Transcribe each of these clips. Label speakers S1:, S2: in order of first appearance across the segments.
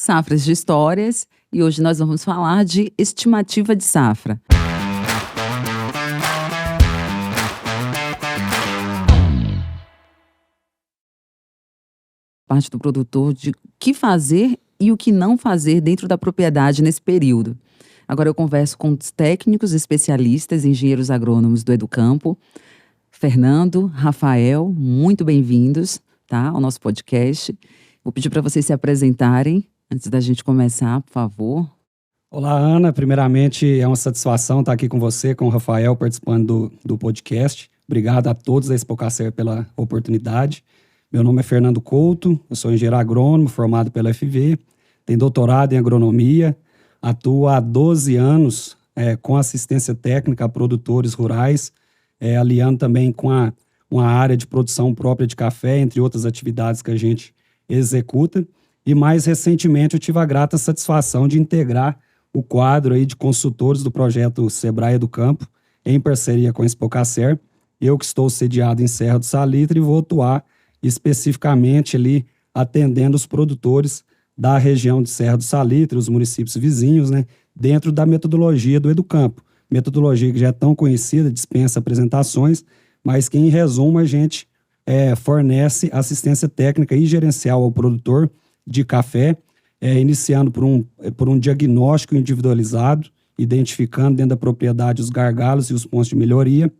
S1: Safras de Histórias, e hoje nós vamos falar de estimativa de safra. Parte do produtor de o que fazer e o que não fazer dentro da propriedade nesse período. Agora eu converso com os técnicos, especialistas, engenheiros agrônomos do Educampo. Fernando, Rafael, muito bem-vindos, tá, ao nosso podcast. Vou pedir para vocês se apresentarem antes da gente começar, por favor.
S2: Olá, Ana. Primeiramente, é uma satisfação estar aqui com você, com o Rafael, participando do podcast. Obrigado a todos da Expocacer pela oportunidade. Meu nome é Fernando Couto, eu sou engenheiro agrônomo, formado pela UFV, tenho doutorado em agronomia, atuo há 12 anos com assistência técnica a produtores rurais, aliando também com uma área de produção própria de café, entre outras atividades que a gente executa. E mais recentemente eu tive a grata satisfação de integrar o quadro aí de consultores do projeto Sebrae Educampo, em parceria com a Expocacer. Eu que estou sediado em Serra do Salitre e vou atuar especificamente ali atendendo os produtores da região de Serra do Salitre, os municípios vizinhos, né, dentro da metodologia do Educampo. Metodologia que já é tão conhecida, dispensa apresentações, mas que em resumo a gente fornece assistência técnica e gerencial ao produtor de café, iniciando por um diagnóstico individualizado, identificando dentro da propriedade os gargalos e os pontos de melhoria,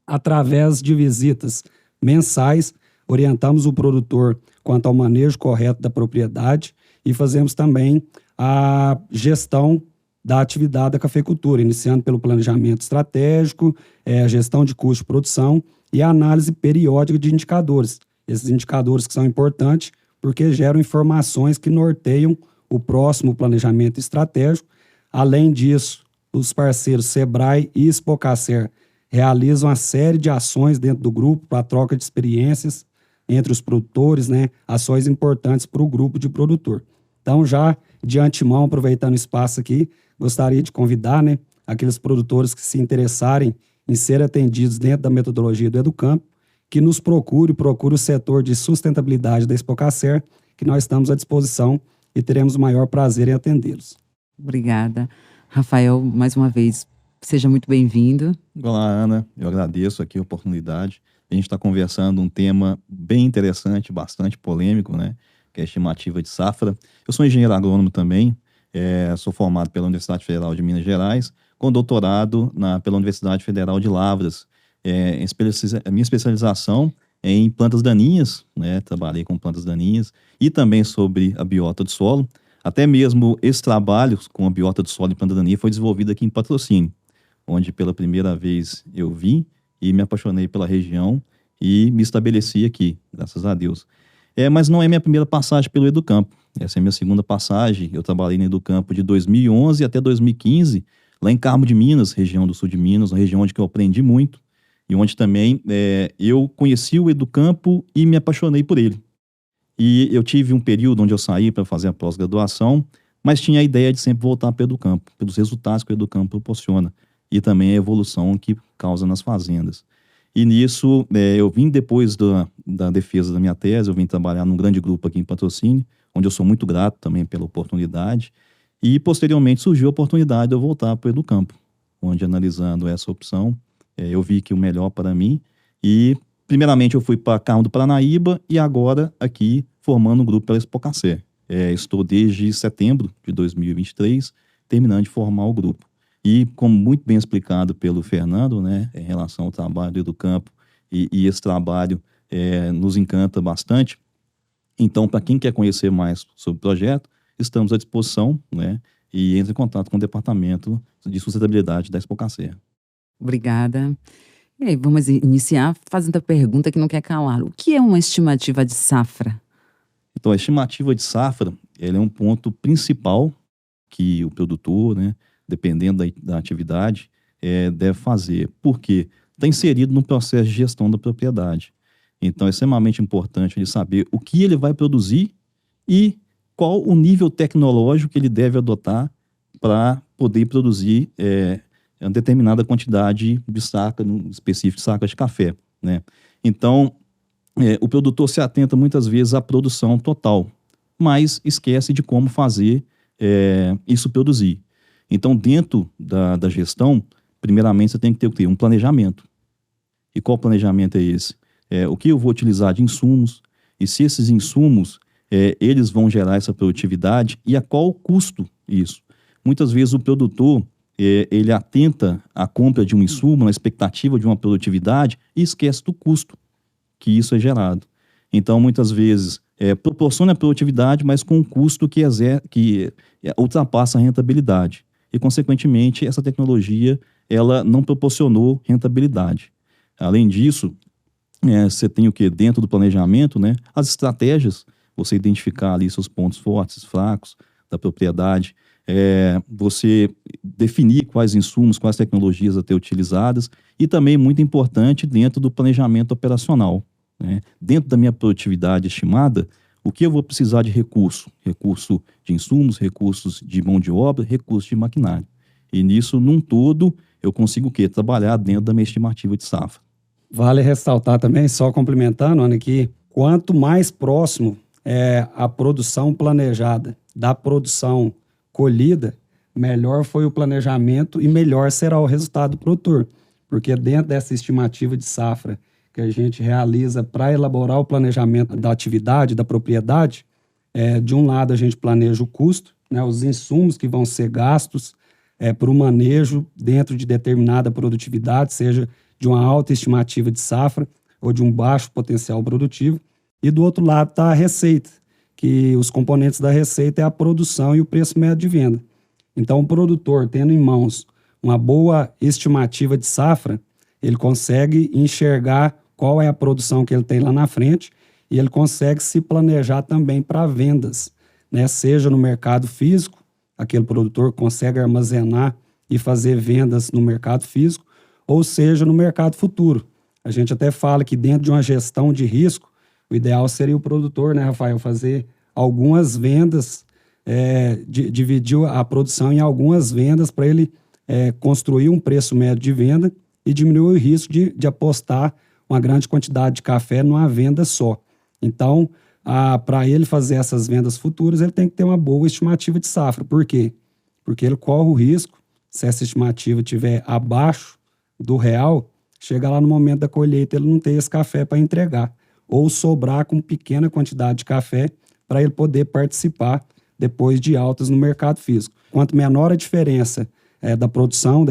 S2: através de visitas mensais. Orientamos o produtor quanto ao manejo correto da propriedade e fazemos também a gestão da atividade da cafeicultura, iniciando pelo planejamento estratégico, a gestão de custo de produção e a análise periódica de indicadores. Esses indicadores que são importantes porque geram informações que norteiam o próximo planejamento estratégico. Além disso, os parceiros Sebrae e Expocacer realizam uma série de ações dentro do grupo para a troca de experiências entre os produtores, né, ações importantes para o grupo de produtor. Então, já de antemão, aproveitando o espaço aqui, gostaria de convidar, né, aqueles produtores que se interessarem em ser atendidos dentro da metodologia do Educampo, que nos procure o setor de sustentabilidade da Expocacer, que nós estamos à disposição e teremos o maior prazer em atendê-los.
S1: Obrigada. Rafael, mais uma vez, seja muito bem-vindo.
S3: Olá, Ana. Eu agradeço aqui a oportunidade. A gente está conversando um tema bem interessante, bastante polêmico, né? Que é a estimativa de safra. Eu sou engenheiro agrônomo também, sou formado pela Universidade Federal de Minas Gerais, com doutorado pela Universidade Federal de Lavras. A minha especialização é em plantas daninhas, né? Trabalhei com plantas daninhas e também sobre a biota do solo. Até mesmo esse trabalho com a biota do solo e planta daninha foi desenvolvido aqui em Patrocínio, onde pela primeira vez eu vim e me apaixonei pela região e me estabeleci aqui, graças a Deus. Mas não é minha primeira passagem pelo Educampo. Essa é a minha segunda passagem. Eu trabalhei no Educampo de 2011 até 2015, lá em Carmo de Minas, região do sul de Minas, uma região onde eu aprendi muito e onde também eu conheci o Educampo e me apaixonei por ele. E eu tive um período onde eu saí para fazer a pós-graduação, mas tinha a ideia de sempre voltar para o Educampo, pelos resultados que o Educampo proporciona e também a evolução que causa nas fazendas. E nisso, eu vim depois da defesa da minha tese, eu vim trabalhar num grande grupo aqui em Patrocínio, onde eu sou muito grato também pela oportunidade, e posteriormente surgiu a oportunidade de eu voltar para o Educampo, onde analisando essa opção, eu vi que o melhor para mim, e primeiramente eu fui para Carmo do Paranaíba e agora aqui formando um grupo pela Expocacer. Estou desde setembro de 2023 terminando de formar o grupo. E como muito bem explicado pelo Fernando, né, em relação ao trabalho do Educampo, e esse trabalho nos encanta bastante. Então, para quem quer conhecer mais sobre o projeto, estamos à disposição, né, e entre em contato com o Departamento de Sustentabilidade da Expocacer.
S1: Obrigada. E aí, vamos iniciar fazendo a pergunta que não quer calar. O que é uma estimativa de safra?
S3: Então, a estimativa de safra, ela é um ponto principal que o produtor, né, dependendo da atividade, deve fazer. Por quê? Está inserido no processo de gestão da propriedade. Então, é extremamente importante ele saber o que ele vai produzir e qual o nível tecnológico que ele deve adotar para poder produzir uma determinada quantidade de saca, no específico de sacas de café, né? Então, o produtor se atenta muitas vezes à produção total, mas esquece de como fazer isso produzir. Então, dentro da gestão, primeiramente você tem que ter o quê? Um planejamento. E qual planejamento é esse? O que eu vou utilizar de insumos, e se esses insumos eles vão gerar essa produtividade, e a qual custo isso? Muitas vezes o produtor ele atenta à compra de um insumo, na expectativa de uma produtividade, e esquece do custo que isso é gerado. Então, muitas vezes, proporciona a produtividade, mas com um custo que ultrapassa a rentabilidade. E, consequentemente, essa tecnologia ela não proporcionou rentabilidade. Além disso, você tem o que? Dentro do planejamento, né? As estratégias, você identificar ali seus pontos fortes, fracos da propriedade, você definir quais insumos, quais tecnologias a ter utilizadas, e também, muito importante, dentro do planejamento operacional. Dentro da minha produtividade estimada, o que eu vou precisar de recurso? Recurso de insumos, recursos de mão de obra, recursos de maquinário. E nisso, num todo, eu consigo o quê? Trabalhar dentro da minha estimativa de safra.
S2: Vale ressaltar também, só complementando, Ana, que quanto mais próximo é a produção planejada da produção colhida, melhor foi o planejamento e melhor será o resultado do produtor. Porque dentro dessa estimativa de safra que a gente realiza para elaborar o planejamento da atividade, da propriedade, de um lado a gente planeja o custo, né, os insumos que vão ser gastos para o manejo dentro de determinada produtividade, seja de uma alta estimativa de safra ou de um baixo potencial produtivo. E do outro lado está a receita, que os componentes da receita é a produção e o preço médio de venda. Então, o produtor, tendo em mãos uma boa estimativa de safra, ele consegue enxergar qual é a produção que ele tem lá na frente e ele consegue se planejar também para vendas, né? Seja no mercado físico, aquele produtor consegue armazenar e fazer vendas no mercado físico, ou seja, no mercado futuro. A gente até fala que dentro de uma gestão de risco, o ideal seria o produtor, né, Rafael, fazer algumas vendas, dividir a produção em algumas vendas para ele construir um preço médio de venda e diminuir o risco de apostar uma grande quantidade de café numa venda só. Então, para ele fazer essas vendas futuras, ele tem que ter uma boa estimativa de safra. Por quê? Porque ele corre o risco, se essa estimativa estiver abaixo do real, chega lá no momento da colheita, ele não tem esse café para entregar, ou sobrar com pequena quantidade de café para ele poder participar depois de altas no mercado físico. Quanto menor a diferença da produção,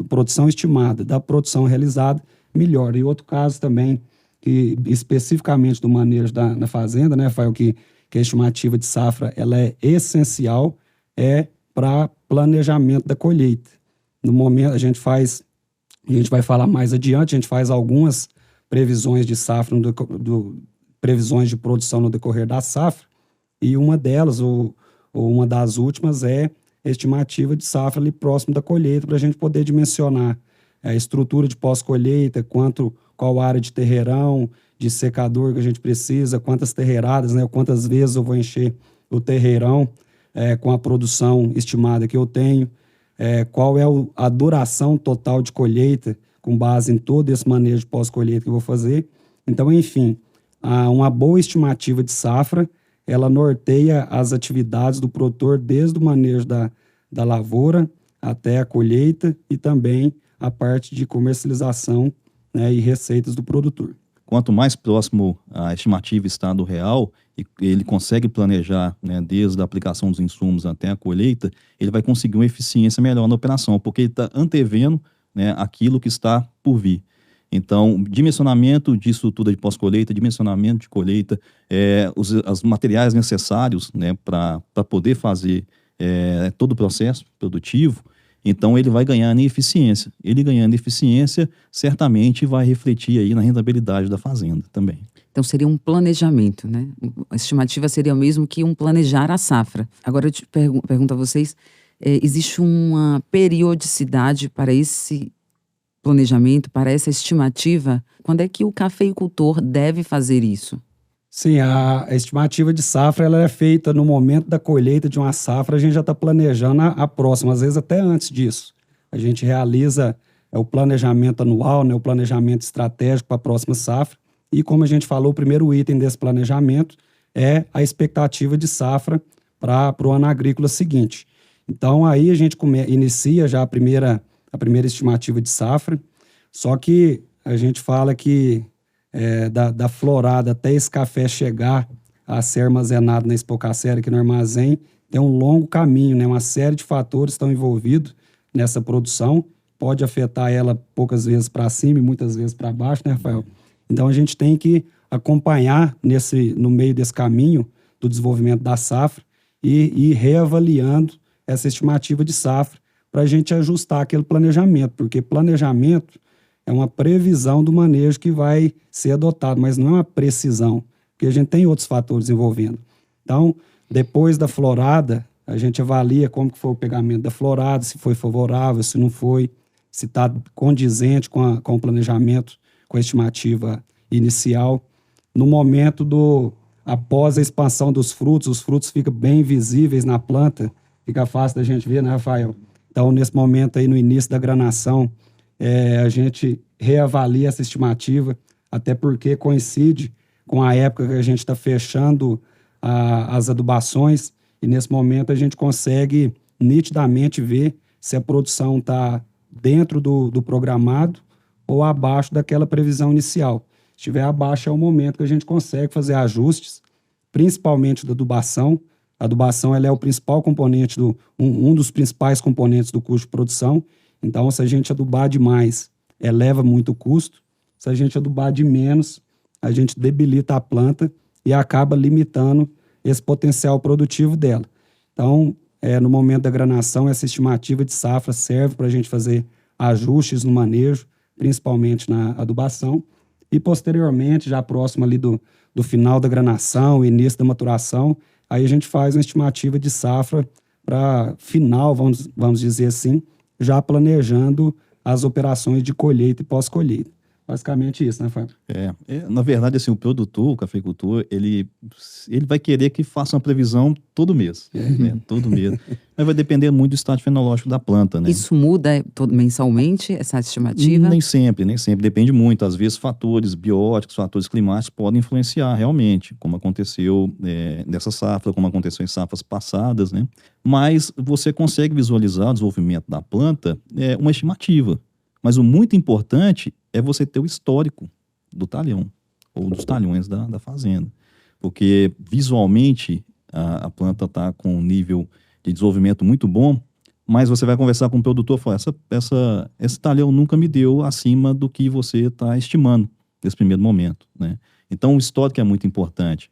S2: produção estimada, da produção realizada, melhor. E outro caso também, que especificamente do manejo na fazenda, né, Rafael, que a estimativa de safra ela é essencial, para planejamento da colheita. No momento, a gente vai falar mais adiante, a gente faz algumas previsões de safra, previsões de produção no decorrer da safra, e uma delas, ou uma das últimas, é a estimativa de safra ali próximo da colheita, para a gente poder dimensionar a estrutura de pós-colheita, qual área de terreirão, de secador que a gente precisa, quantas terreiradas, né, quantas vezes eu vou encher o terreirão com a produção estimada que eu tenho, qual é a duração total de colheita, com base em todo esse manejo de pós-colheita que eu vou fazer. Então, enfim, uma boa estimativa de safra, ela norteia as atividades do produtor desde o manejo da lavoura até a colheita e também a parte de comercialização, né, e receitas do produtor.
S3: Quanto mais próximo a estimativa está do real, e ele consegue planejar, né, desde a aplicação dos insumos até a colheita, ele vai conseguir uma eficiência melhor na operação, porque ele está antevendo, né, aquilo que está por vir. Então, dimensionamento de estrutura de pós-colheita, dimensionamento de colheita, os materiais necessários, né, para poder fazer todo o processo produtivo. Então, ele vai ganhar em eficiência. Ele ganhando eficiência, certamente vai refletir aí na rentabilidade da fazenda também.
S1: Então, seria um planejamento, né? A estimativa seria o mesmo que um planejar a safra. Agora, eu te pergunto a vocês, existe uma periodicidade para esse planejamento, para essa estimativa? Quando é que o cafeicultor deve fazer isso?
S2: Sim, a estimativa de safra ela é feita no momento da colheita de uma safra, a gente já está planejando a próxima, às vezes até antes disso. A gente realiza o planejamento anual, né, o planejamento estratégico para a próxima safra, e como a gente falou, o primeiro item desse planejamento é a expectativa de safra para o ano agrícola seguinte. Então, aí a gente inicia já a primeira estimativa de safra, só que a gente fala que da florada até esse café chegar a ser armazenado na expocacera, aqui no armazém, tem um longo caminho, né? Uma série de fatores estão envolvidos nessa produção, pode afetar ela poucas vezes para cima e muitas vezes para baixo, né, Rafael? Então, a gente tem que acompanhar no meio desse caminho do desenvolvimento da safra e ir reavaliando essa estimativa de safra para a gente ajustar aquele planejamento, porque planejamento é uma previsão do manejo que vai ser adotado, mas não é uma precisão, porque a gente tem outros fatores envolvendo. Então, depois da florada, a gente avalia como que foi o pegamento da florada, se foi favorável, se não foi, se está condizente com o planejamento, com a estimativa inicial. No momento após a expansão dos frutos, os frutos ficam bem visíveis na planta, fica fácil da gente ver, né, Rafael? Então, nesse momento aí, no início da granação, a gente reavalia essa estimativa, até porque coincide com a época que a gente está fechando as adubações, e nesse momento a gente consegue nitidamente ver se a produção está dentro do programado ou abaixo daquela previsão inicial. Se estiver abaixo, é o momento que a gente consegue fazer ajustes, principalmente da adubação. A adubação ela é o principal componente, um dos principais componentes do custo de produção. Então, se a gente adubar demais, eleva muito o custo. Se a gente adubar de menos, a gente debilita a planta e acaba limitando esse potencial produtivo dela. Então, no momento da granação, essa estimativa de safra serve para a gente fazer ajustes no manejo, principalmente na adubação. E, posteriormente, já próximo ali do final da granação, início da maturação, aí a gente faz uma estimativa de safra para final, vamos dizer assim, já planejando as operações de colheita e pós-colheita. Basicamente isso, né, Fábio?
S3: Na verdade, assim, o produtor, o cafeicultor, ele vai querer que faça uma previsão todo mês, né? Todo mês. Mas vai depender muito do estado fenológico da planta, né?
S1: Isso muda mensalmente, essa estimativa?
S3: Nem sempre. Depende muito. Às vezes, fatores bióticos, fatores climáticos podem influenciar realmente, como aconteceu nessa safra, como aconteceu em safras passadas, né? Mas você consegue visualizar o desenvolvimento da planta, uma estimativa. Mas o muito importante é você ter o histórico do talhão, ou dos talhões da fazenda. Porque, visualmente, a planta está com um nível de desenvolvimento muito bom, mas você vai conversar com o produtor e falar, esse talhão nunca me deu acima do que você está estimando nesse primeiro momento, né? Então, o histórico é muito importante.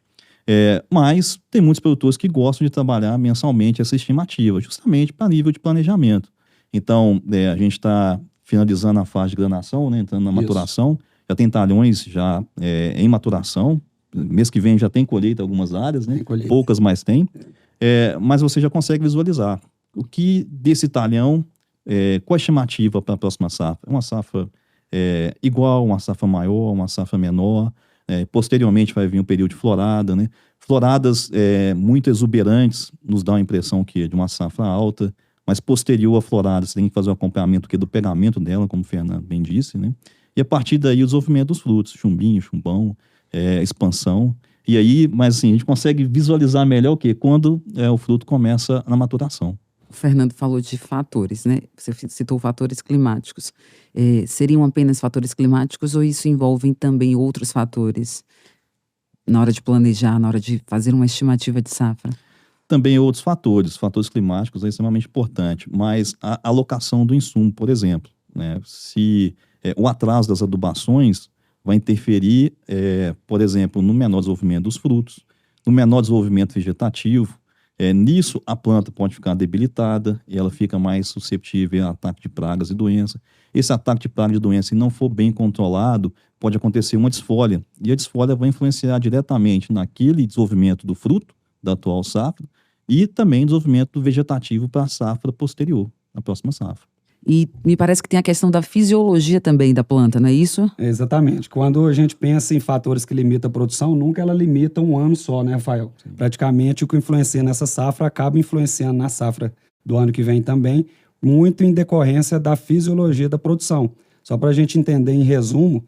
S3: Mas tem muitos produtores que gostam de trabalhar mensalmente essa estimativa, justamente para nível de planejamento. Então, a gente está finalizando a fase de granação, né, entrando na maturação, já tem talhões já em maturação, mês que vem já tem colheita em algumas áreas, né? Poucas mais tem, mas você já consegue visualizar o que desse talhão, qual a estimativa para a próxima safra. Uma safra igual, uma safra maior, uma safra menor, posteriormente vai vir um período de florada, né? Floradas muito exuberantes nos dão a impressão que é de uma safra alta, mas posterior à florada, você tem que fazer o acompanhamento do pegamento dela, como o Fernando bem disse, né? E a partir daí o desenvolvimento dos frutos, chumbinho, chumbão, expansão. E aí, mas assim, a gente consegue visualizar melhor o quê? Quando o fruto começa na maturação.
S1: O Fernando falou de fatores, né? Você citou fatores climáticos. Seriam apenas fatores climáticos ou isso envolve também outros fatores na hora de planejar, na hora de fazer uma estimativa de safra?
S3: Também outros fatores climáticos é extremamente importante, mas a alocação do insumo, por exemplo, né? Se o atraso das adubações vai interferir, por exemplo, no menor desenvolvimento dos frutos, no menor desenvolvimento vegetativo, nisso a planta pode ficar debilitada e ela fica mais suscetível a ataque de pragas e doenças. Esse ataque de praga e doença, se não for bem controlado, pode acontecer uma desfolha, e a desfolha vai influenciar diretamente naquele desenvolvimento do fruto da atual safra, e também desenvolvimento vegetativo para a safra posterior, a próxima safra.
S1: E me parece que tem a questão da fisiologia também da planta, não é isso?
S2: Exatamente. Quando a gente pensa em fatores que limitam a produção, nunca ela limita um ano só, né, Rafael? Sim. Praticamente o que influencia nessa safra acaba influenciando na safra do ano que vem também, muito em decorrência da fisiologia da produção. Só para a gente entender em resumo,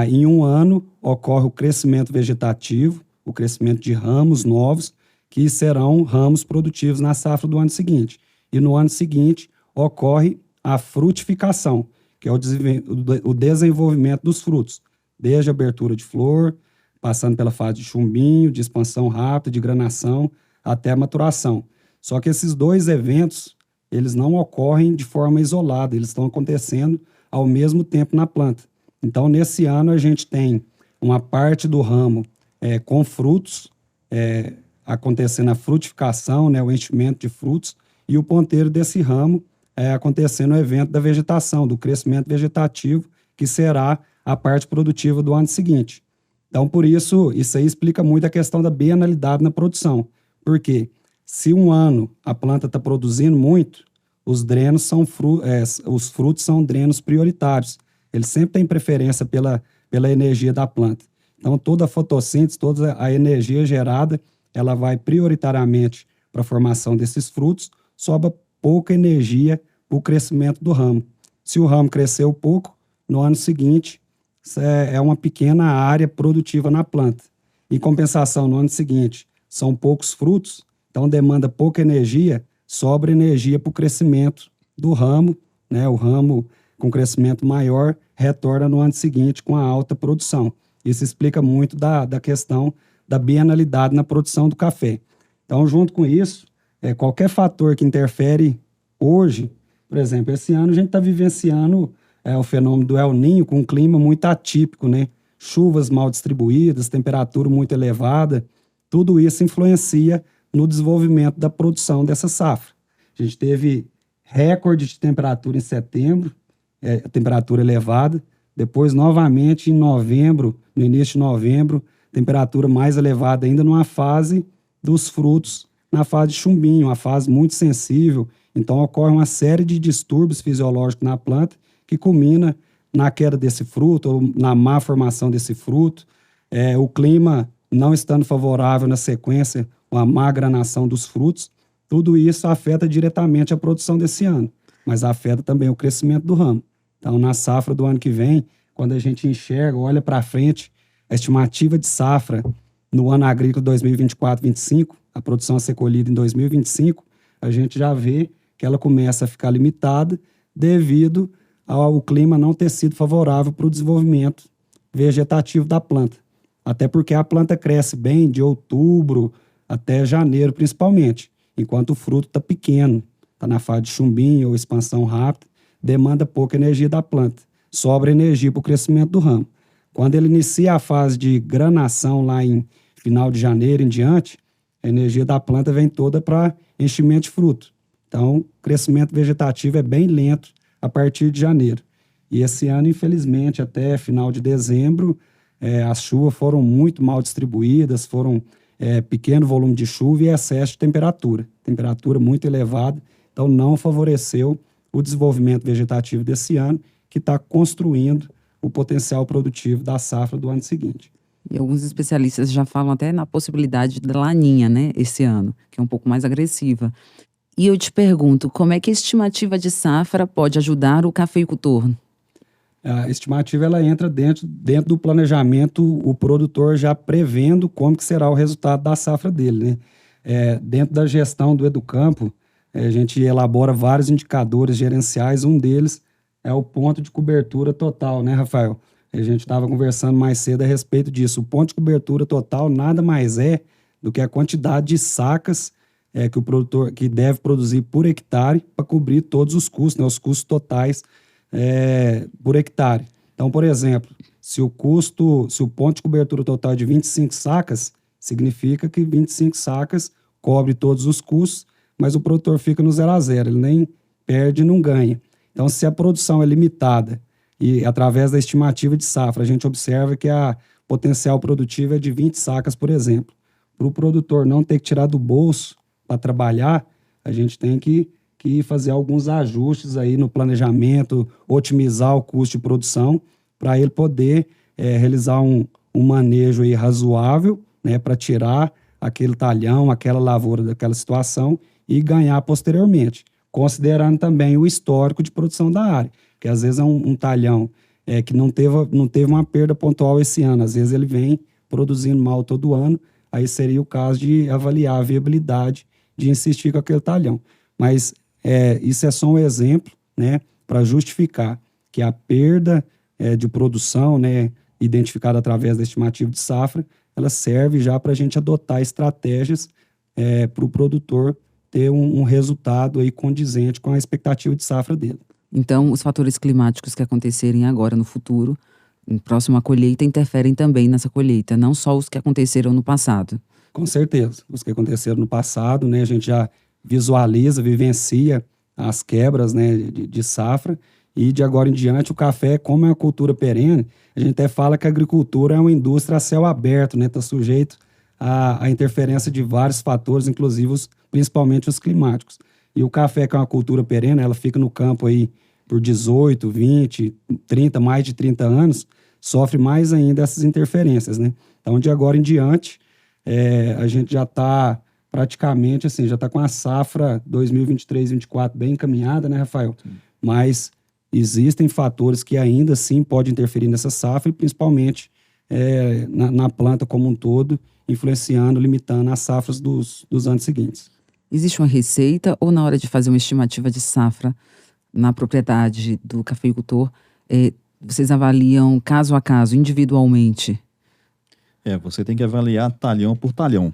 S2: em um ano ocorre o crescimento vegetativo, o crescimento de ramos novos, que serão ramos produtivos na safra do ano seguinte. E no ano seguinte ocorre a frutificação, que é o desenvolvimento dos frutos, desde a abertura de flor, passando pela fase de chumbinho, de expansão rápida, de granação, até a maturação. Só que esses dois eventos, eles não ocorrem de forma isolada, eles estão acontecendo ao mesmo tempo na planta. Então, nesse ano, a gente tem uma parte do ramo com frutos, acontecendo a frutificação, né, o enchimento de frutos, e o ponteiro desse ramo acontecendo o evento da vegetação, do crescimento vegetativo, que será a parte produtiva do ano seguinte. Então, por isso aí explica muito a questão da bienalidade na produção. Porque se um ano a planta está produzindo muito, os drenos os frutos são drenos prioritários. Eles sempre têm preferência pela energia da planta. Então, toda a fotossíntese, toda a energia gerada, ela vai prioritariamente para a formação desses frutos, sobra pouca energia para o crescimento do ramo. Se o ramo cresceu pouco, no ano seguinte, é uma pequena área produtiva na planta. Em compensação, no ano seguinte, são poucos frutos, então demanda pouca energia, sobra energia para o crescimento do ramo, né? O ramo com crescimento maior retorna no ano seguinte com a alta produção. Isso explica muito da questão da bienalidade na produção do café. Então, junto com isso, qualquer fator que interfere hoje, por exemplo, esse ano a gente está vivenciando o fenômeno do El Niño com um clima muito atípico, né? Chuvas mal distribuídas, temperatura muito elevada, tudo isso influencia no desenvolvimento da produção dessa safra. A gente teve recorde de temperatura em setembro, temperatura elevada, depois novamente em novembro, no início de novembro, temperatura mais elevada ainda numa fase dos frutos, na fase de chumbinho, uma fase muito sensível. Então ocorre uma série de distúrbios fisiológicos na planta que culmina na queda desse fruto ou na má formação desse fruto. O clima não estando favorável na sequência, uma má granação dos frutos, tudo isso afeta diretamente a produção desse ano, mas afeta também o crescimento do ramo. Então, na safra do ano que vem, quando a gente enxerga, olha para frente, a estimativa de safra no ano agrícola 2024-25, a produção a ser colhida em 2025, a gente já vê que ela começa a ficar limitada devido ao clima não ter sido favorável para o desenvolvimento vegetativo da planta. Até porque a planta cresce bem de outubro até janeiro, principalmente, enquanto o fruto está pequeno, está na fase de chumbinho ou expansão rápida, demanda pouca energia da planta, sobra energia para o crescimento do ramo. Quando ele inicia a fase de granação lá em final de janeiro em diante, a energia da planta vem toda para enchimento de fruto. Então, o crescimento vegetativo é bem lento a partir de janeiro. E esse ano, infelizmente, até final de dezembro, as chuvas foram muito mal distribuídas, foram pequeno volume de chuva e excesso de temperatura muito elevada, então não favoreceu o desenvolvimento vegetativo desse ano, que está construindo o potencial produtivo da safra do ano seguinte.
S1: E alguns especialistas já falam até na possibilidade da laninha, né, esse ano, que é um pouco mais agressiva. E eu te pergunto, como é que a estimativa de safra pode ajudar o cafeicultor?
S2: A estimativa ela entra dentro do planejamento, o produtor já prevendo como que será o resultado da safra dele, né? Dentro da gestão do Educampo, a gente elabora vários indicadores gerenciais, um deles é o ponto de cobertura total, né, Rafael? A gente estava conversando mais cedo a respeito disso. O ponto de cobertura total nada mais é do que a quantidade de sacas que o produtor que deve produzir por hectare para cobrir todos os custos, né, os custos totais por hectare. Então, por exemplo, se o ponto de cobertura total é de 25 sacas, significa que 25 sacas cobre todos os custos, mas o produtor fica no 0 a 0, ele nem perde, não ganha. Então, se a produção é limitada e através da estimativa de safra a gente observa que a potencial produtivo é de 20 sacas, por exemplo, para o produtor não ter que tirar do bolso para trabalhar, a gente tem que fazer alguns ajustes aí no planejamento, otimizar o custo de produção para ele poder realizar um manejo aí razoável, né, para tirar aquele talhão, aquela lavoura daquela situação e ganhar posteriormente, considerando também o histórico de produção da área, que às vezes é um talhão que não teve uma perda pontual esse ano, às vezes ele vem produzindo mal todo ano, aí seria o caso de avaliar a viabilidade de insistir com aquele talhão. Mas isso é só um exemplo, né, para justificar que a perda de produção, né, identificada através da estimativa de safra, ela serve já para a gente adotar estratégias para o produtor ter um resultado aí condizente com a expectativa de safra dele.
S1: Então, os fatores climáticos que acontecerem agora no futuro, em próxima colheita, interferem também nessa colheita, não só os que aconteceram no passado.
S2: Com certeza. Os que aconteceram no passado, né, a gente já visualiza, vivencia as quebras, né, de safra, e de agora em diante o café, como é uma cultura perene, a gente até fala que a agricultura é uma indústria a céu aberto, né, está sujeito à interferência de vários fatores, inclusive principalmente os climáticos. E o café, que é uma cultura perene, ela fica no campo aí por 18, 20, 30, mais de 30 anos, sofre mais ainda essas interferências, né? Então, de agora em diante, a gente já está praticamente, assim, já está com a safra 2023-24 bem encaminhada, né, Rafael? Sim. Mas existem fatores que ainda assim podem interferir nessa safra e principalmente na planta como um todo, influenciando, limitando as safras dos anos seguintes.
S1: Existe uma receita ou na hora de fazer uma estimativa de safra na propriedade do cafeicultor, vocês avaliam caso a caso, individualmente?
S3: Você tem que avaliar talhão por talhão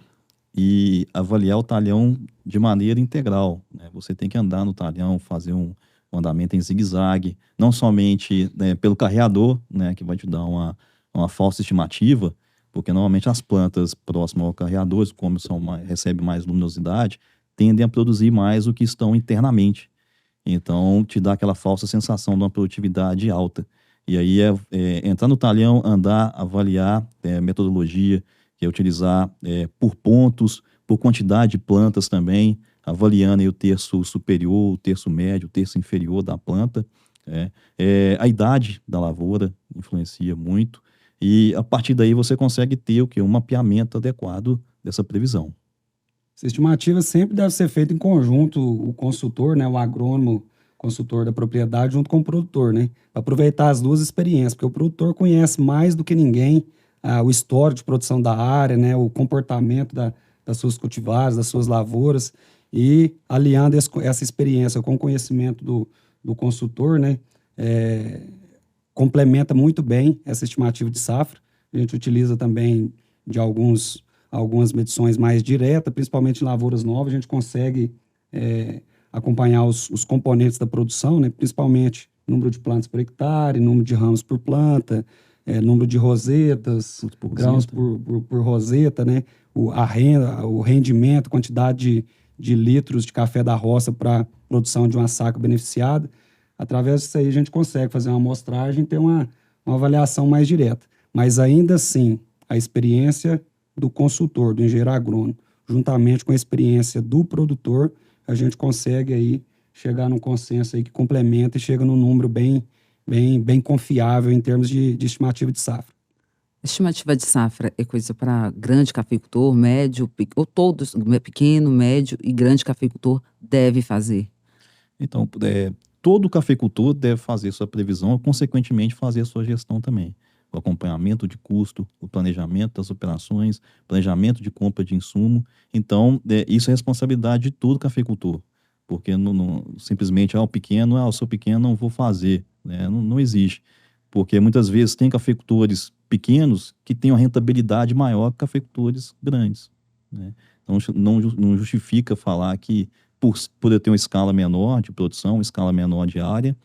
S3: e avaliar o talhão de maneira integral, né? Você tem que andar no talhão, fazer um andamento em zigue-zague, não somente, né, pelo carreador, né, que vai te dar uma falsa estimativa, porque normalmente as plantas próximas ao carreador, como recebem mais luminosidade, tendem a produzir mais do que estão internamente. Então, te dá aquela falsa sensação de uma produtividade alta. E aí entrar no talhão, andar, avaliar metodologia, que é utilizar por pontos, por quantidade de plantas também, avaliando aí o terço superior, o terço médio, o terço inferior da planta. A idade da lavoura influencia muito. E a partir daí você consegue ter um mapeamento adequado dessa previsão.
S2: Essa estimativa sempre deve ser feita em conjunto, o consultor, né, o agrônomo, consultor da propriedade, junto com o produtor, né, para aproveitar as duas experiências, porque o produtor conhece mais do que ninguém o histórico de produção da área, né, o comportamento das suas cultivares, das suas lavouras, e aliando essa experiência com o conhecimento do consultor, né, complementa muito bem essa estimativa de safra. A gente utiliza também de algumas medições mais diretas, principalmente em lavouras novas, a gente consegue acompanhar os componentes da produção, né? Principalmente número de plantas por hectare, número de ramos por planta, número de rosetas, grãos por roseta, né? O rendimento, quantidade de litros de café da roça para produção de uma saca beneficiada. Através disso aí a gente consegue fazer uma amostragem e ter uma avaliação mais direta. Mas ainda assim, a experiência do consultor, do engenheiro agrônomo, juntamente com a experiência do produtor, a gente consegue aí chegar num consenso aí que complementa e chega num número bem confiável em termos de estimativa de safra.
S1: Estimativa de safra é coisa para grande cafeicultor, médio, ou todos, pequeno, médio e grande cafeicultor deve fazer?
S3: Então, todo cafeicultor deve fazer sua previsão e, consequentemente, fazer a sua gestão também. O acompanhamento de custo, o planejamento das operações, planejamento de compra de insumo. Então, isso é responsabilidade de todo cafeicultor, porque simplesmente, o pequeno, eu sou pequeno, não vou fazer, né? Não existe, porque muitas vezes tem cafeicultores pequenos que têm uma rentabilidade maior que cafeicultores grandes, né? Então, não justifica falar que por eu ter uma escala menor de produção, uma escala menor de área,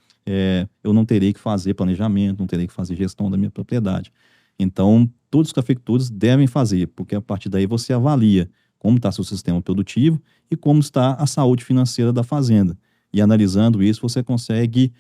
S3: eu não terei que fazer planejamento, não terei que fazer gestão da minha propriedade. Então, todos os cafeicultores devem fazer, porque a partir daí você avalia como está seu sistema produtivo e como está a saúde financeira da fazenda. E analisando isso, você consegue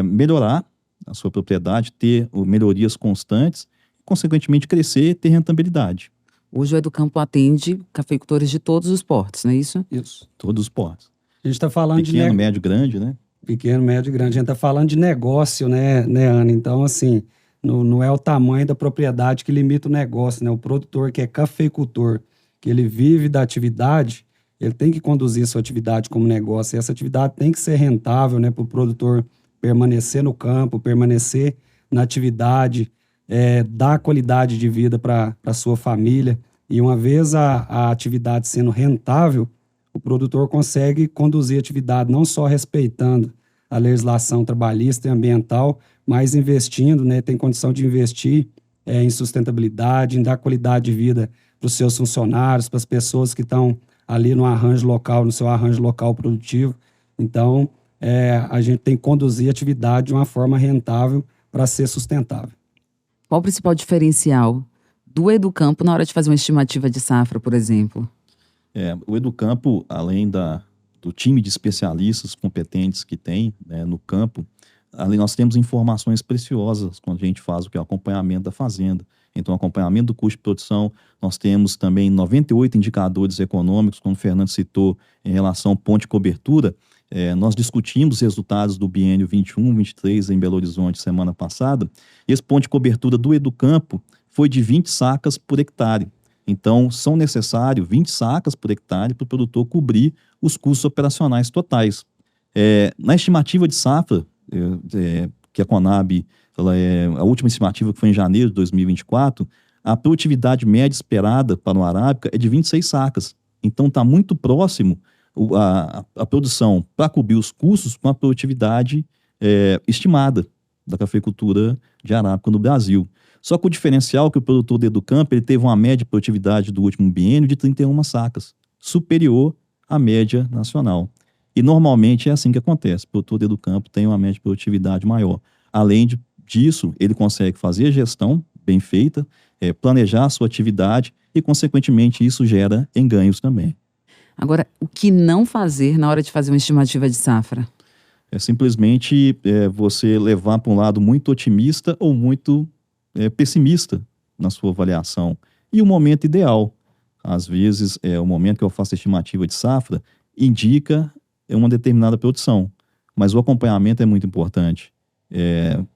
S3: melhorar a sua propriedade, ter melhorias constantes, e, consequentemente, crescer e ter rentabilidade.
S1: Hoje o Educampo atende cafeicultores de todos os portes, não é isso?
S2: Isso.
S3: Todos os portes.
S2: A gente está falando
S3: pequeno, médio, grande, né?
S2: Pequeno, médio e grande. A gente está falando de negócio, né, Ana? Então, assim, não é o tamanho da propriedade que limita o negócio, né? O produtor que é cafeicultor, que ele vive da atividade, ele tem que conduzir sua atividade como negócio. E essa atividade tem que ser rentável, né? Para o produtor permanecer no campo, permanecer na atividade, dar qualidade de vida para a sua família. E uma vez a atividade sendo rentável, o produtor consegue conduzir a atividade não só respeitando a legislação trabalhista e ambiental, mas investindo, né, tem condição de investir em sustentabilidade, em dar qualidade de vida para os seus funcionários, para as pessoas que estão ali no arranjo local, no seu arranjo local produtivo. Então, a gente tem que conduzir a atividade de uma forma rentável para ser sustentável.
S1: Qual o principal diferencial do Educampo na hora de fazer uma estimativa de safra, por exemplo?
S3: O Educampo, além do time de especialistas competentes que tem, né, no campo, ali nós temos informações preciosas quando a gente faz o que é o acompanhamento da fazenda. Então, acompanhamento do custo de produção, nós temos também 98 indicadores econômicos, como o Fernando citou, em relação ao ponto de cobertura. Nós discutimos os resultados do biênio 21-23 em Belo Horizonte semana passada. Esse ponto de cobertura do Educampo foi de 20 sacas por hectare. Então, são necessários 20 sacas por hectare para o produtor cobrir os custos operacionais totais. Na estimativa de safra, que a Conab, a última estimativa que foi em janeiro de 2024, a produtividade média esperada para o arábica é de 26 sacas. Então, está muito próximo a produção para cobrir os custos com a produtividade estimada da cafeicultura de arábica no Brasil. Só que o diferencial é que o produtor do Educampo ele teve uma média de produtividade do último biênio de 31 sacas, superior à média nacional. E normalmente é assim que acontece, o produtor do Educampo tem uma média de produtividade maior. Além disso, ele consegue fazer a gestão bem feita, planejar a sua atividade e, consequentemente, isso gera em ganhos também.
S1: Agora, o que não fazer na hora de fazer uma estimativa de safra?
S3: É simplesmente você levar para um lado muito otimista ou muito pessimista na sua avaliação. E o momento ideal, às vezes, o momento que eu faço a estimativa de safra, indica uma determinada produção. Mas o acompanhamento é muito importante.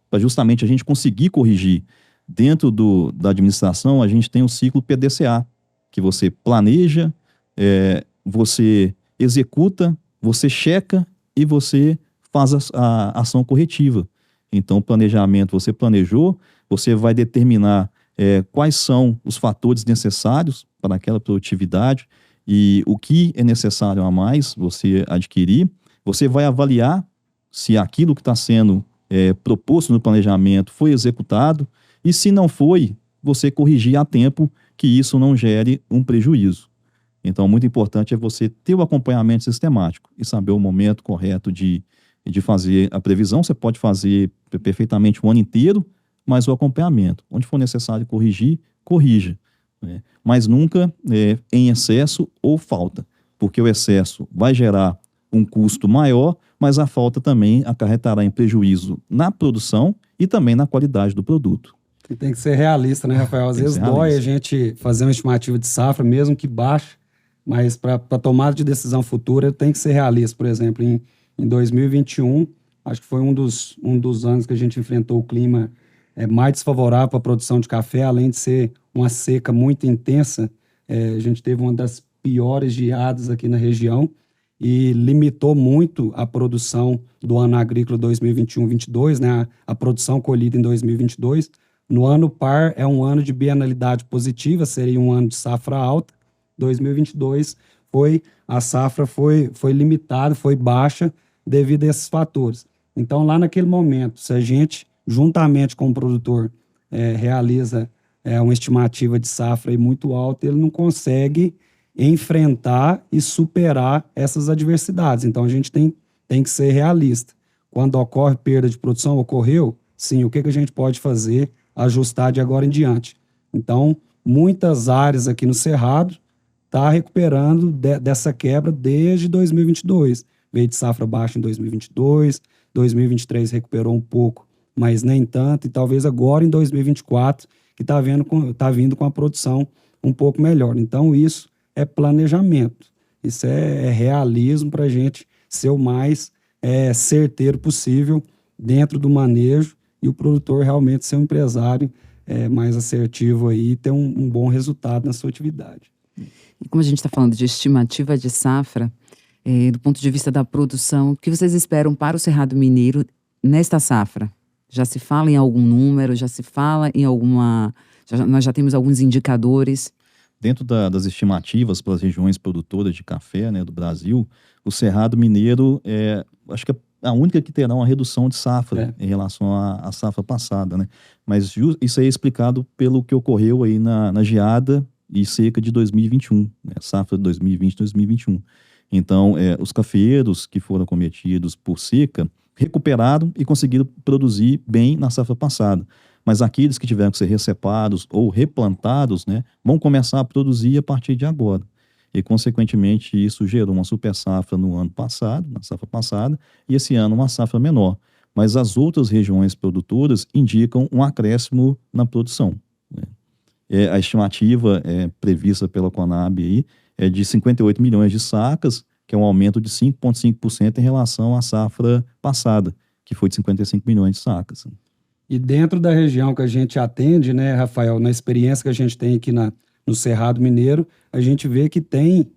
S3: Para justamente a gente conseguir corrigir. Dentro da administração, a gente tem o ciclo PDCA, que você planeja, você executa, você checa e você faz a ação corretiva. Então, o planejamento, você planejou, você vai determinar quais são os fatores necessários para aquela produtividade e o que é necessário a mais você adquirir. Você vai avaliar se aquilo que está sendo proposto no planejamento foi executado e, se não foi, você corrigir a tempo que isso não gere um prejuízo. Então, muito importante é você ter o acompanhamento sistemático e saber o momento correto de fazer a previsão. Você pode fazer perfeitamente o ano inteiro, mas o acompanhamento, onde for necessário corrigir, corrija. Mas nunca em excesso ou falta, porque o excesso vai gerar um custo maior, mas a falta também acarretará em prejuízo na produção e também na qualidade do produto.
S2: E tem que ser realista, né, Rafael? Às vezes dói a gente fazer uma estimativa de safra, mesmo que baixe, mas para tomada de decisão futura tem que ser realista. Por exemplo, em 2021, acho que foi um dos anos que a gente enfrentou o clima mais desfavorável para a produção de café, além de ser uma seca muito intensa. A gente teve uma das piores geadas aqui na região e limitou muito a produção do ano agrícola 2021-22, né? A produção colhida em 2022. No ano par é um ano de bienalidade positiva, seria um ano de safra alta. 2022 a safra foi limitada, foi baixa devido a esses fatores. Então, lá naquele momento, se a gente, juntamente com o produtor, realiza uma estimativa de safra muito alta, ele não consegue enfrentar e superar essas adversidades. Então, a gente tem que ser realista. Quando ocorre perda de produção, ocorreu, sim, o que a gente pode fazer, ajustar de agora em diante. Então, muitas áreas aqui no Cerrado está recuperando dessa quebra desde 2022. Veio de safra baixa em 2022, 2023 recuperou um pouco, mas nem tanto, e talvez agora em 2024 que está vindo com a produção um pouco melhor. Então, isso é planejamento, isso é realismo para a gente ser o mais certeiro possível dentro do manejo e o produtor realmente ser um empresário mais assertivo aí e ter um bom resultado na sua atividade.
S1: E como a gente está falando de estimativa de safra, do ponto de vista da produção, o que vocês esperam para o Cerrado Mineiro nesta safra? Já se fala em algum número? Já se fala em alguma... nós já temos alguns indicadores?
S3: dentro das estimativas para as regiões produtoras de café, né, do Brasil, o Cerrado Mineiro acho que é a única que terá uma redução de safra em relação à safra passada, né? Mas isso aí é explicado pelo que ocorreu aí na geada e seca de 2021, né? Safra de 2020 e 2021. Então, os cafeeiros que foram cometidos por seca recuperaram e conseguiram produzir bem na safra passada. Mas aqueles que tiveram que ser recepados ou replantados, né, vão começar a produzir a partir de agora. E, consequentemente, isso gerou uma super safra no ano passado, na safra passada, e esse ano uma safra menor. Mas as outras regiões produtoras indicam um acréscimo na produção, né? A estimativa prevista pela Conab aí é de 58 milhões de sacas, que é um aumento de 5,5% em relação à safra passada, que foi de 55 milhões de sacas.
S2: E dentro da região que a gente atende, né, Rafael, na experiência que a gente tem aqui no Cerrado Mineiro, a gente vê que tem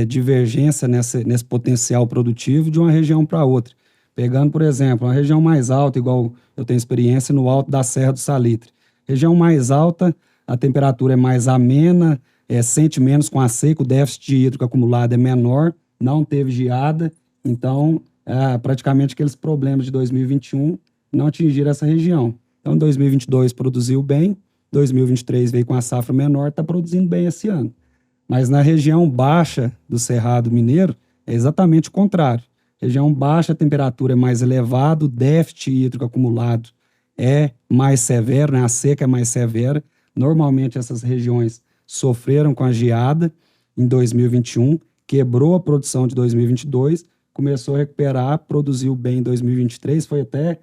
S2: divergência nesse potencial produtivo de uma região para outra. Pegando, por exemplo, uma região mais alta, igual eu tenho experiência no alto da Serra do Salitre. Região mais alta, a temperatura é mais amena, sente menos com a seca, o déficit hídrico acumulado é menor, não teve geada, então praticamente aqueles problemas de 2021 não atingiram essa região. Então, 2022 produziu bem, 2023 veio com a safra menor, está produzindo bem esse ano. Mas na região baixa do Cerrado Mineiro, é exatamente o contrário. Região baixa, a temperatura é mais elevada, o déficit hídrico acumulado é mais severo, né? A seca é mais severa. Normalmente, essas regiões sofreram com a geada em 2021, quebrou a produção de 2022, começou a recuperar, produziu bem em 2023, foi até...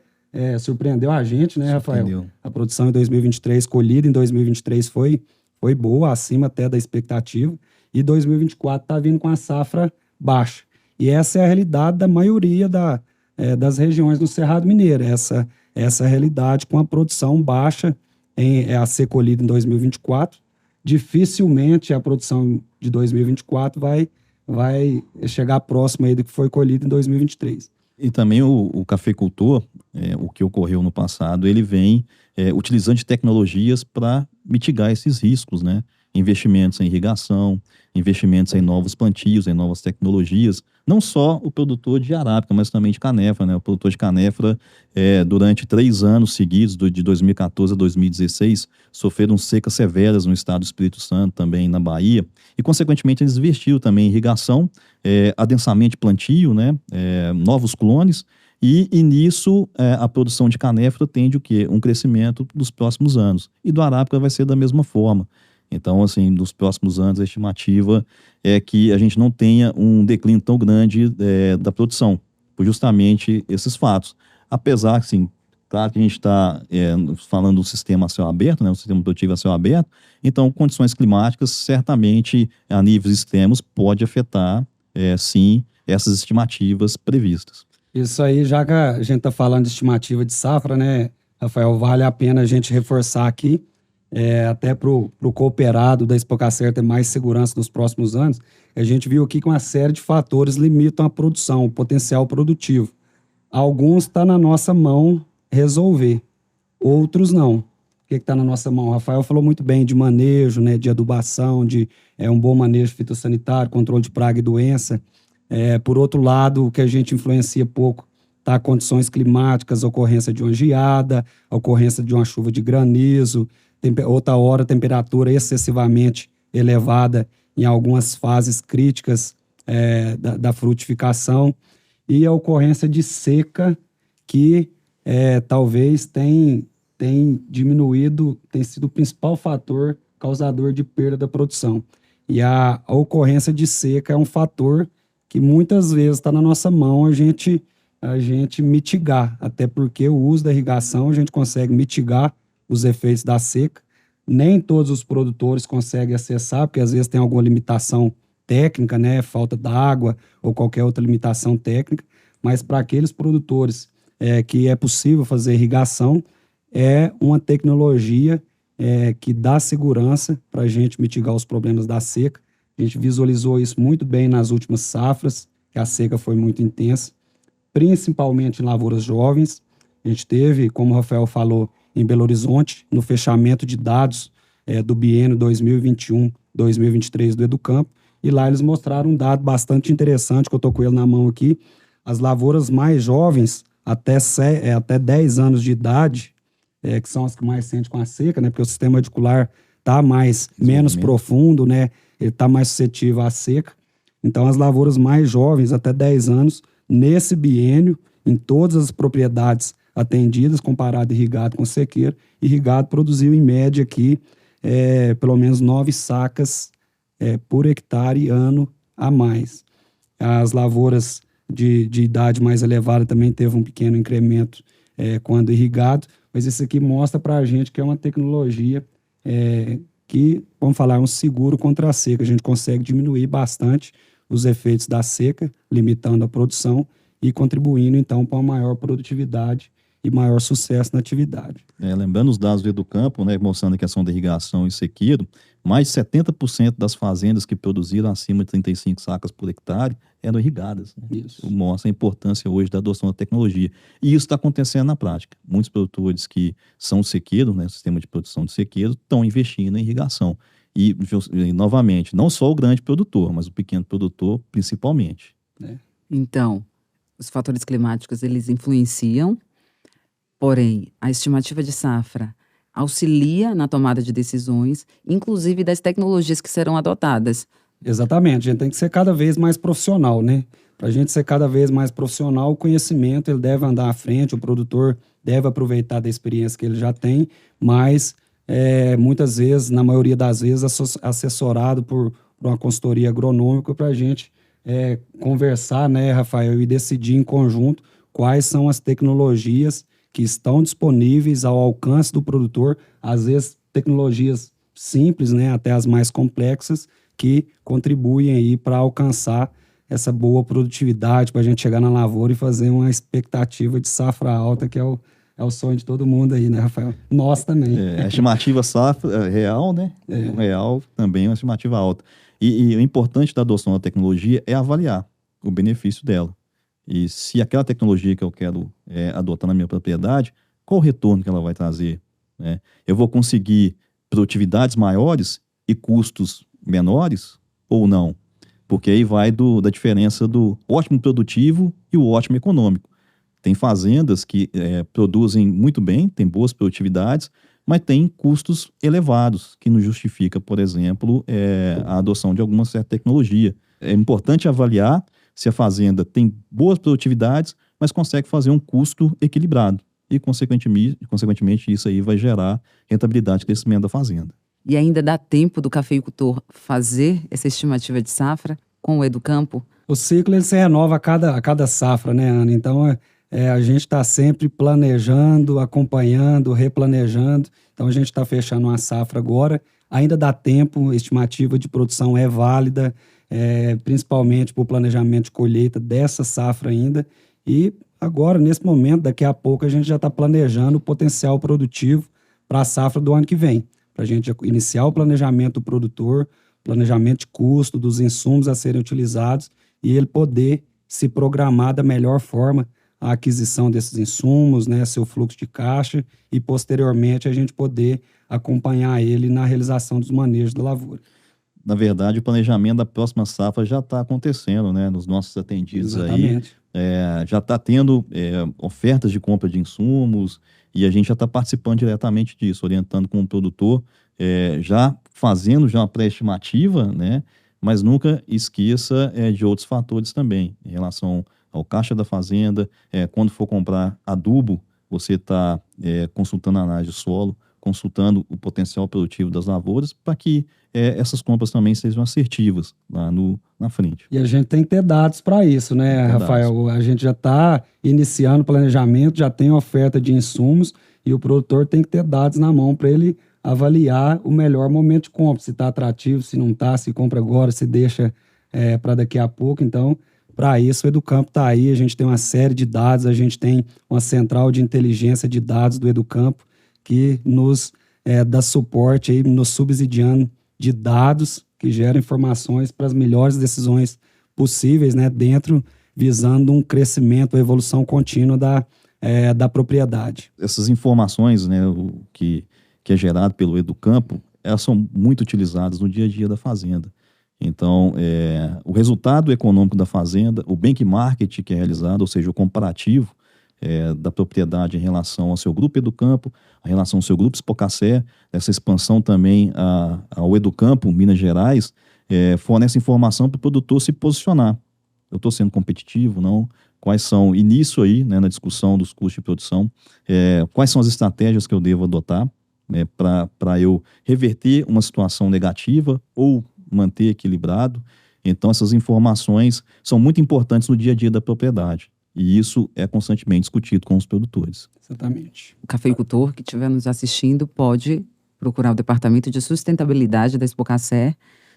S2: surpreendeu a gente, né, Rafael? A produção em 2023, colhida em 2023 foi boa, acima até da expectativa, e 2024 está vindo com a safra baixa. E essa é a realidade da maioria das regiões do Cerrado Mineiro, essa é a realidade com a produção baixa a ser colhida em 2024. Dificilmente a produção de 2024 vai chegar próximo aí do que foi colhido em 2023.
S3: E também o cafeicultor, o que ocorreu no passado, ele vem utilizando de tecnologias para mitigar esses riscos, né? Investimentos em irrigação, investimentos em novos plantios, em novas tecnologias. Não só o produtor de arábica, mas também de canéfora, né? O produtor de canéfora, durante 3 anos seguidos, de 2014 a 2016, sofreram secas severas no estado do Espírito Santo, também na Bahia, e, consequentemente, eles investiram também em irrigação, adensamento de plantio, né? Novos clones, e nisso a produção de canéfora tende o quê? Um crescimento nos próximos anos. E do arábica vai ser da mesma forma. Então, assim, nos próximos anos, a estimativa é que a gente não tenha um declínio tão grande da produção, por justamente esses fatos. Apesar, assim, claro que a gente está falando do sistema a céu aberto, né, o sistema produtivo a céu aberto, então condições climáticas, certamente, a níveis extremos, pode afetar, sim, essas estimativas previstas.
S2: Isso aí, já que a gente está falando de estimativa de safra, né, Rafael, vale a pena a gente reforçar aqui, até para o cooperado da Expocacer ter mais segurança nos próximos anos. A gente viu aqui que uma série de fatores limitam a produção, o potencial produtivo. Alguns está na nossa mão resolver, outros não. O que está na nossa mão? O Rafael falou muito bem de manejo, né, de adubação, de um bom manejo fitossanitário, controle de praga e doença. Por outro lado, o que a gente influencia pouco tá condições climáticas, ocorrência de uma geada, ocorrência de uma chuva de granizo, outra hora temperatura excessivamente elevada em algumas fases críticas da frutificação, e a ocorrência de seca que talvez tem diminuído, tem sido o principal fator causador de perda da produção. E a ocorrência de seca é um fator que muitas vezes está na nossa mão a gente mitigar, até porque o uso da irrigação a gente consegue mitigar os efeitos da seca. Nem todos os produtores conseguem acessar, porque às vezes tem alguma limitação técnica, né, falta d'água ou qualquer outra limitação técnica, mas para aqueles produtores que é possível fazer irrigação, é uma tecnologia que dá segurança para a gente mitigar os problemas da seca. A gente visualizou isso muito bem nas últimas safras, que a seca foi muito intensa, principalmente em lavouras jovens. A gente teve, como o Rafael falou, em Belo Horizonte, no fechamento de dados do biênio 2021 2023 do Educampo, e lá eles mostraram um dado bastante interessante, que eu estou com ele na mão aqui. As lavouras mais jovens, até 10 anos de idade, que são as que mais sentem com a seca, né? Porque o sistema radicular está menos profundo, né? Ele está mais suscetível à seca. Então, as lavouras mais jovens, até 10 anos, nesse biênio, em todas as propriedades atendidas, comparado irrigado com sequeiro, irrigado produziu, em média, aqui, pelo menos 9 sacas por hectare ano a mais. As lavouras de idade mais elevada também teve um pequeno incremento quando irrigado, mas isso aqui mostra para a gente que é uma tecnologia que, vamos falar, é um seguro contra a seca. A gente consegue diminuir bastante os efeitos da seca, limitando a produção e contribuindo, então, para uma maior produtividade e maior sucesso na atividade.
S3: Lembrando os dados do Educampo, né, mostrando a questão da irrigação e sequeiro, mais de 70% das fazendas que produziram acima de 35 sacas por hectare eram irrigadas. Né? Isso mostra a importância hoje da adoção da tecnologia. E isso está acontecendo na prática. Muitos produtores que são sequeiro, né, sistema de produção de sequeiro, estão investindo em irrigação. E, novamente, não só o grande produtor, mas o pequeno produtor principalmente.
S1: Então, os fatores climáticos, eles influenciam, porém, a estimativa de safra auxilia na tomada de decisões, inclusive das tecnologias que serão adotadas.
S2: Exatamente, a gente tem que ser cada vez mais profissional, né? Para a gente ser cada vez mais profissional, o conhecimento ele deve andar à frente, o produtor deve aproveitar da experiência que ele já tem, mas muitas vezes, na maioria das vezes, assessorado por uma consultoria agronômica para a gente conversar, né, Rafael, e decidir em conjunto quais são as tecnologias que estão disponíveis ao alcance do produtor, às vezes tecnologias simples, né, até as mais complexas, que contribuem aí para alcançar essa boa produtividade, para a gente chegar na lavoura e fazer uma expectativa de safra alta, que é o sonho de todo mundo aí, né, Rafael? Nós também.
S3: A estimativa safra real, né? O real também é uma estimativa alta. E o importante da adoção da tecnologia é avaliar o benefício dela. E se aquela tecnologia que eu quero adotar na minha propriedade, qual o retorno que ela vai trazer? Né? Eu vou conseguir produtividades maiores e custos menores ou não? Porque aí vai da diferença do ótimo produtivo e o ótimo econômico. Tem fazendas que produzem muito bem, tem boas produtividades, mas tem custos elevados, que não justifica, por exemplo, a adoção de alguma certa tecnologia. É importante avaliar se a fazenda tem boas produtividades, mas consegue fazer um custo equilibrado. E, consequentemente, isso aí vai gerar rentabilidade e crescimento da fazenda.
S1: E ainda dá tempo do cafeicultor fazer essa estimativa de safra com o Educampo?
S2: O ciclo ele se renova a cada safra, né, Ana? Então, a gente está sempre planejando, acompanhando, replanejando. Então, a gente está fechando uma safra agora. Ainda dá tempo, a estimativa de produção é válida, principalmente para o planejamento de colheita dessa safra ainda. E agora, nesse momento, daqui a pouco, a gente já está planejando o potencial produtivo para a safra do ano que vem. Para a gente iniciar o planejamento do produtor, planejamento de custo, dos insumos a serem utilizados e ele poder se programar da melhor forma a aquisição desses insumos, né, seu fluxo de caixa e, posteriormente, a gente poder acompanhar ele na realização dos manejos da lavoura.
S3: Na verdade, o planejamento da próxima safra já está acontecendo, né, nos nossos atendidos. Exatamente. Aí. Já está tendo ofertas de compra de insumos e a gente já está participando diretamente disso, orientando com o produtor, já fazendo uma pré-estimativa, né, mas nunca esqueça de outros fatores também, em relação ao caixa da fazenda. Quando for comprar adubo, você está consultando a análise de solo, consultando o potencial produtivo das lavouras, para que essas compras também sejam assertivas lá na frente.
S2: E a gente tem que ter dados para isso, né, Rafael? A gente já está iniciando o planejamento, já tem oferta de insumos e o produtor tem que ter dados na mão para ele avaliar o melhor momento de compra, se está atrativo, se não está, se compra agora, se deixa para daqui a pouco. Então, para isso, o Educampo está aí, a gente tem uma série de dados, a gente tem uma central de inteligência de dados do Educampo que nos dá suporte, aí, nos subsidiando de dados que geram informações para as melhores decisões possíveis, né, visando um crescimento, a evolução contínua da propriedade.
S3: Essas informações, né, que é gerado pelo Educampo, elas são muito utilizadas no dia a dia da fazenda. Então, o resultado econômico da fazenda, o benchmark que é realizado, ou seja, o comparativo da propriedade em relação ao seu grupo Educampo, em relação ao seu grupo Expocacé, essa expansão também ao Educampo, Minas Gerais, fornece informação para o produtor se posicionar. Eu estou sendo competitivo, não? Quais são, e nisso aí, né, na discussão dos custos de produção, quais são as estratégias que eu devo adotar para eu reverter uma situação negativa ou manter equilibrado. Então, essas informações são muito importantes no dia a dia da propriedade. E isso é constantemente discutido com os produtores.
S2: Exatamente.
S1: O cafeicultor que estiver nos assistindo pode procurar o Departamento de Sustentabilidade da Expocacé,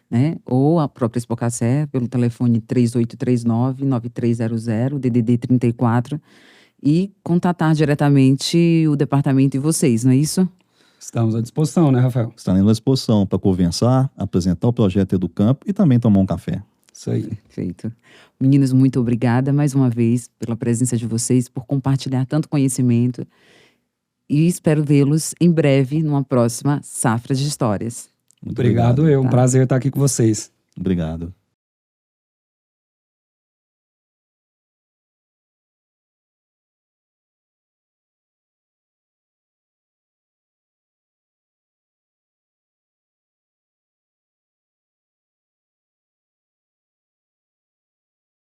S1: né? Ou a própria Expocacé pelo telefone 3839-9300, DDD 34, e contatar diretamente o departamento e vocês, não é isso?
S2: Estamos à disposição, né, Rafael?
S3: Estaremos à disposição para conversar, apresentar o projeto Educampo e também tomar um café.
S2: Isso aí.
S1: Perfeito. Meninos, muito obrigada mais uma vez pela presença de vocês, por compartilhar tanto conhecimento. E espero vê-los em breve numa próxima Safra de Histórias.
S3: Muito
S2: Obrigado,
S3: obrigado.
S2: um prazer estar aqui com vocês.
S3: Obrigado.